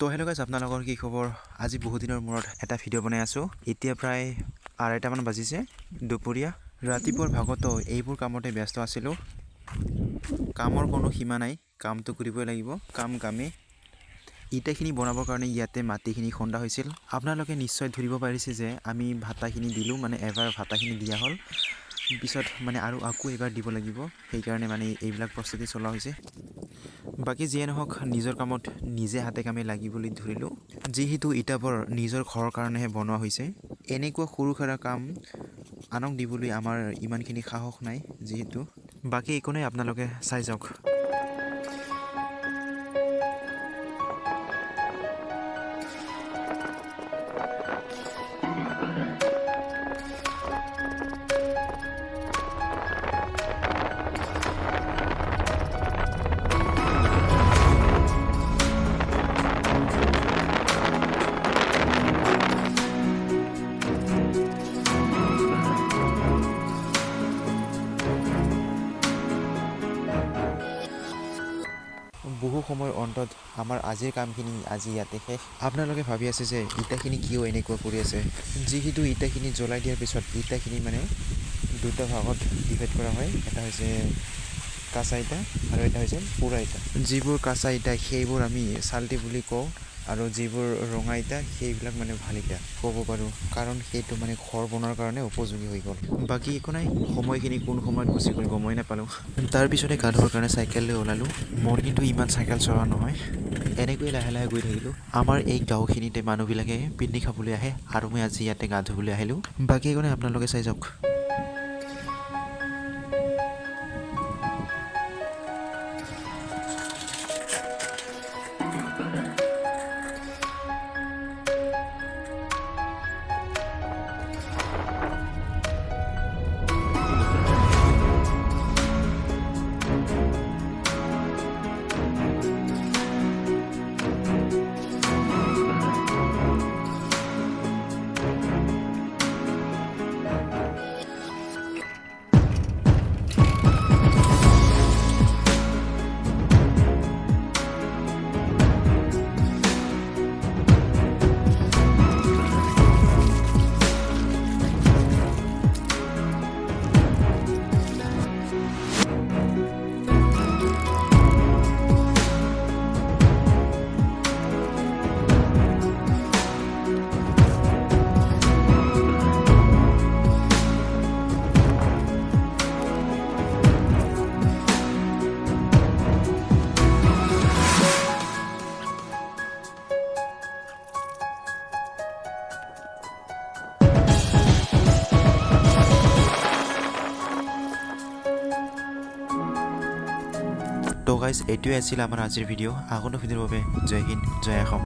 তো hello' guys, আপোনালোকৰ কি খবৰ? আজি বহু দিনৰ মূৰত এটা ভিডিঅ' বনাই আছোঁ। এতিয়া প্ৰায় 2:30মান বাজিছে দুপৰীয়া। ৰাতিপুৱাৰ ভাগতো এইবোৰ কামতে ব্যস্ত আছিলোঁ। কামৰ কোনো সীমা নাই, কামটো কৰিবই লাগিব। কামেই ইটাখিনি বনাবৰ কাৰণে ইয়াতে মাটিখিনি খন্দা হৈছিল। আপোনালোকে নিশ্চয় ধৰিব পাৰিছে যে আমি ভাটাখিনি দিলোঁ, মানে এবাৰ ভাটাখিনি দিয়া হ'ল, পিছত মানে আকৌ এবাৰ দিব লাগিব। সেইকাৰণে মানে এইবিলাক প্ৰস্তুতি চলোৱা হৈছে। বাকী যিয়ে নহওক, নিজৰ কামত নিজে হাতে কামে লাগিবলৈ ধৰিলোঁ। যিহেতু ইটাবোৰ নিজৰ ঘৰৰ কাৰণেহে বনোৱা হৈছে, এনেকুৱা সৰু সুৰা কাম আনক দিবলৈ আমাৰ ইমানখিনি সাহস নাই। যিহেতু বাকী একো নাই, আপোনালোকে চাই যাওক। বহু সময়ৰ অন্তত আমাৰ আজিৰ কামখিনি আজি ইয়াতে শেষ। আপোনালোকে ভাবি আছে যে ইটাখিনি কিয় এনেকুৱা কৰি আছে। যিহেতু ইটাখিনি জ্বলাই দিয়াৰ পিছত ইটাখিনি মানে দুটা ভাগত ডিভাইড কৰা হয়। এটা হৈছে কাঁচা ইটা আৰু এটা হৈছে পোৰা ইটা। যিবোৰ কাঁচা ইটা সেইবোৰ আমি চাল্টি বুলি কওঁ, আৰু যিবোৰ ৰঙা ইটা সেইবিলাক মানে ভাল ইটা ক'ব পাৰোঁ, কাৰণ সেইটো মানে ঘৰ বনোৱাৰ কাৰণে উপযোগী হৈ গ'ল। বাকী একো নাই, সময়খিনি কোন সময়ত গুচি গ'ল গমেই নাপালোঁ। তাৰপিছতে গা ধোৱাৰ কাৰণে চাইকেল লৈ ওলালোঁ। মোৰ কিন্তু ইমান চাইকেল চলোৱা নহয়, এনেকৈয়ে লাহে লাহে গৈ থাকিলোঁ। আমাৰ এই গাঁওখিনিতে মানুহবিলাকে পিকনিক খাবলৈ আহে, আৰু মই আজি ইয়াতে গা ধুবলৈ আহিলোঁ। বাকী একো নাই, আপোনালোকে চাই যাওক। তো গাইজ, এইটোৱে আছিল আমাৰ আজিৰ ভিডিঅ'। আগন্তুক ভিডিঅ'ৰ বাবে জয় হিন্দ, জয় অসম।